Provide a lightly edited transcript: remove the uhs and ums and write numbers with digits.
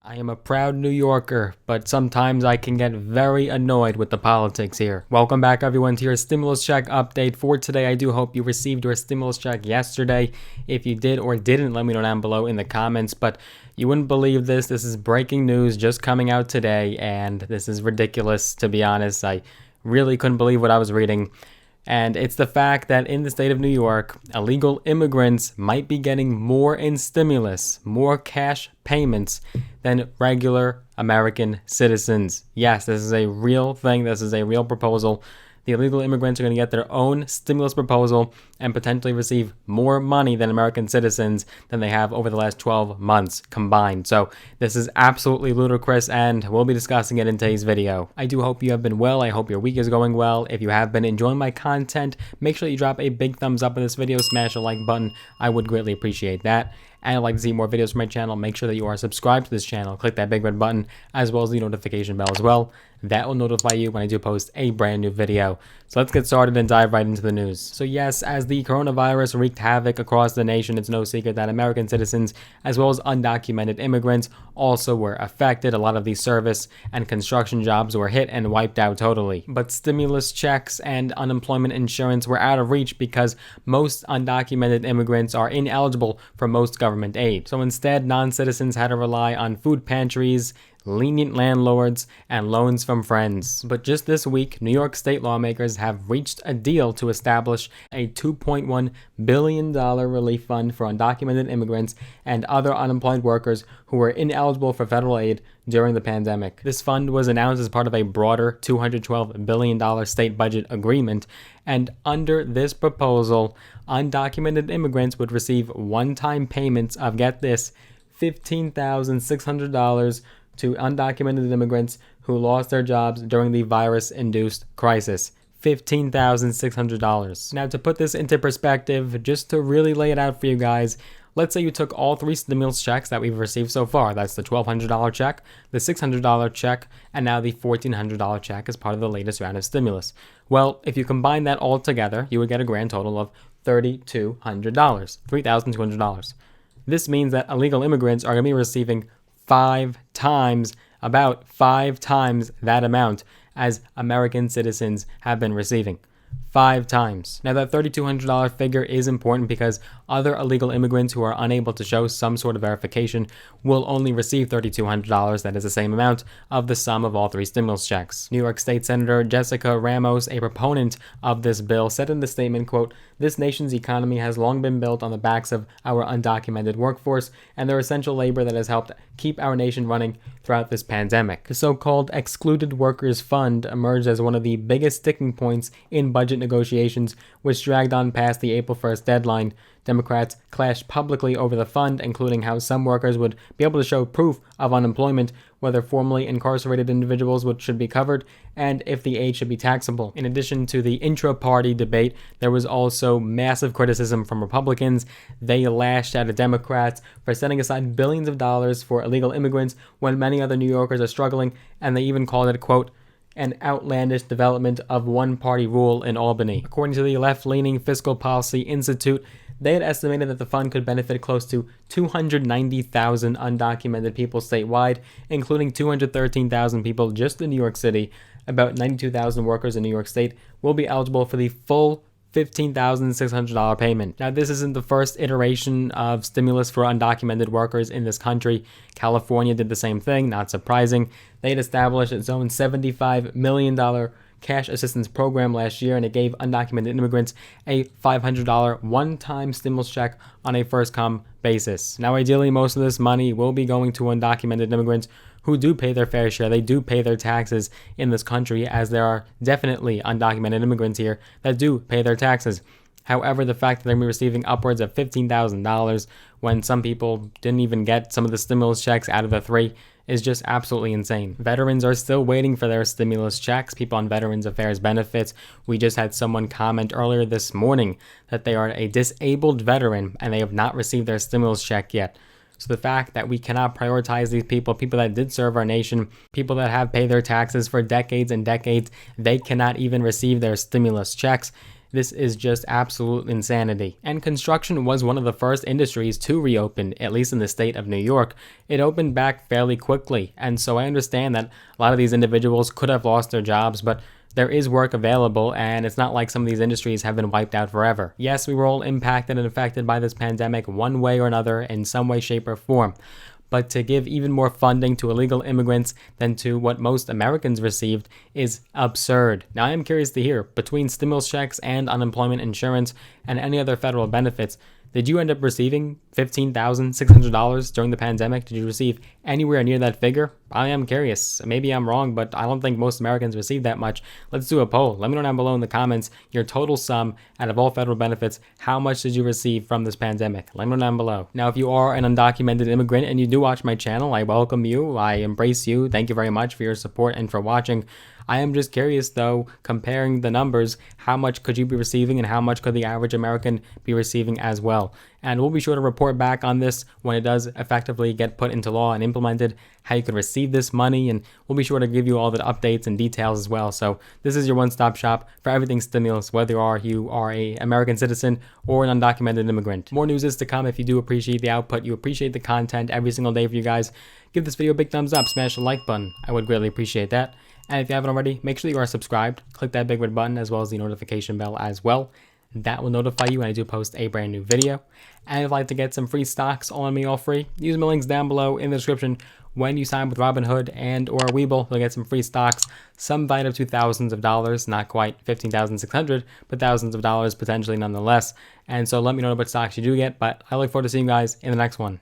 I am a proud New Yorker, but sometimes I can get very annoyed with the politics here. Welcome back everyone to your stimulus check update for today. I do hope you received your stimulus check yesterday. If you did or didn't, let me know down below in the comments, but you wouldn't believe this. This is breaking news just coming out today, and this is ridiculous, to be honest. I really couldn't believe what I was reading. And it's the fact that in the state of New York, illegal immigrants might be getting more in stimulus, more cash payments than regular American citizens. Yes, this is a real thing. This is a real proposal. The illegal immigrants are going to get their own stimulus proposal and potentially receive more money than American citizens than they have over the last 12 months combined. So this is absolutely ludicrous, and we'll be discussing it in today's video. I do hope you have been well. I hope your week is going well. If you have been enjoying my content, make sure you drop a big thumbs up in this video, smash the like button. I would greatly appreciate that. And I'd like to see more videos from my channel. Make sure that you are subscribed to this channel. Click that big red button as well as the notification bell as well. That will notify you when I do post a brand new video. So let's get started and dive right into the news. So yes, as the coronavirus wreaked havoc across the nation, it's no secret that American citizens as well as undocumented immigrants also were affected. A lot of these service and construction jobs were hit and wiped out totally. But stimulus checks and unemployment insurance were out of reach because most undocumented immigrants are ineligible for most government aid. So instead, non-citizens had to rely on food pantries, lenient landlords, and loans from friends. But just this week, New York state lawmakers have reached a deal to establish a $2.1 billion relief fund for undocumented immigrants and other unemployed workers who were ineligible for federal aid during the pandemic. This fund was announced as part of a broader $212 billion state budget agreement, and under this proposal, undocumented immigrants would receive one-time payments of, get this, $15,600 to undocumented immigrants who lost their jobs during the virus-induced crisis. $15,600. Now, to put this into perspective, just to really lay it out for you guys, let's say you took all three stimulus checks that we've received so far. That's the $1,200 check, the $600 check, and now the $1,400 check as part of the latest round of stimulus. Well, if you combine that all together, you would get a grand total of $3,200, $3,200. This means that illegal immigrants are going to be receiving about five times that amount as American citizens have been receiving. 5 times. Now that $3,200 figure is important because other illegal immigrants who are unable to show some sort of verification will only receive $3,200. That is the same amount of the sum of all three stimulus checks. New York State Senator Jessica Ramos, a proponent of this bill, said in the statement, quote, "This nation's economy has long been built on the backs of our undocumented workforce and their essential labor that has helped keep our nation running throughout this pandemic." The so-called Excluded Workers Fund emerged as one of the biggest sticking points in budget negotiations, which dragged on past the April 1st deadline. Democrats clashed publicly over the fund, including how some workers would be able to show proof of unemployment, whether formerly incarcerated individuals should be covered, and if the aid should be taxable. In addition to the intra-party debate, there was also massive criticism from Republicans. They lashed out at Democrats for setting aside billions of dollars for illegal immigrants when many other New Yorkers are struggling, and they even called it, quote, "an outlandish development of one-party rule in Albany." According to the left-leaning Fiscal Policy Institute, they had estimated that the fund could benefit close to 290,000 undocumented people statewide, including 213,000 people just in New York City. About 92,000 workers in New York State will be eligible for the full $15,600 payment. Now, this isn't the first iteration of stimulus for undocumented workers in this country. California did the same thing, not surprising. They had established its own $75 million cash assistance program last year, and it gave undocumented immigrants a $500 one-time stimulus check on a first-come basis. Now, ideally, most of this money will be going to undocumented immigrants who do pay their fair share. They do pay their taxes in this country, as there are definitely undocumented immigrants here that do pay their taxes. However, the fact that they're going to be receiving upwards of $15,000 when some people didn't even get some of the stimulus checks out of the three is just absolutely insane. Veterans are still waiting for their stimulus checks. People on Veterans Affairs benefits. We just had someone comment earlier this morning that they are a disabled veteran and they have not received their stimulus check yet. So the fact that we cannot prioritize these people that did serve our nation, people that have paid their taxes for decades and decades, they cannot even receive their stimulus checks. This is just absolute insanity. And construction was one of the first industries to reopen, at least in the state of New York. It opened back fairly quickly, and so I understand that a lot of these individuals could have lost their jobs, but there is work available, and it's not like some of these industries have been wiped out forever. Yes, we were all impacted and affected by this pandemic one way or another, in some way, shape, or form. But to give even more funding to illegal immigrants than to what most Americans received is absurd. Now, I am curious to hear, between stimulus checks and unemployment insurance and any other federal benefits, did you end up receiving $15,600 during the pandemic? Did you receive anywhere near that figure? I am curious. Maybe I'm wrong, but I don't think most Americans receive that much. Let's do a poll. Let me know down below in the comments your total sum out of all federal benefits. How much did you receive from this pandemic? Let me know down below. Now, if you are an undocumented immigrant and you do watch my channel, I welcome you. I embrace you. Thank you very much for your support and for watching. I am just curious, though, comparing the numbers, how much could you be receiving and how much could the average American be receiving as well? And we'll be sure to report back on this when it does effectively get put into law and implemented, how you can receive this money, and we'll be sure to give you all the updates and details as well. So this is your one-stop shop for everything stimulus, whether you are an American citizen or an undocumented immigrant. More news is to come. If you do appreciate the output, you appreciate the content every single day for you guys, give this video a big thumbs up, smash the like button. I would greatly appreciate that. And if you haven't already, make sure you are subscribed. Click that big red button as well as the notification bell as well. That will notify you when I do post a brand new video. And if you'd like to get some free stocks on me all free, use my links down below in the description. When you sign with Robinhood and or Webull, you'll get some free stocks, some valued up to thousands of dollars, not quite 15,600, but thousands of dollars potentially nonetheless. And so let me know what stocks you do get, but I look forward to seeing you guys in the next one.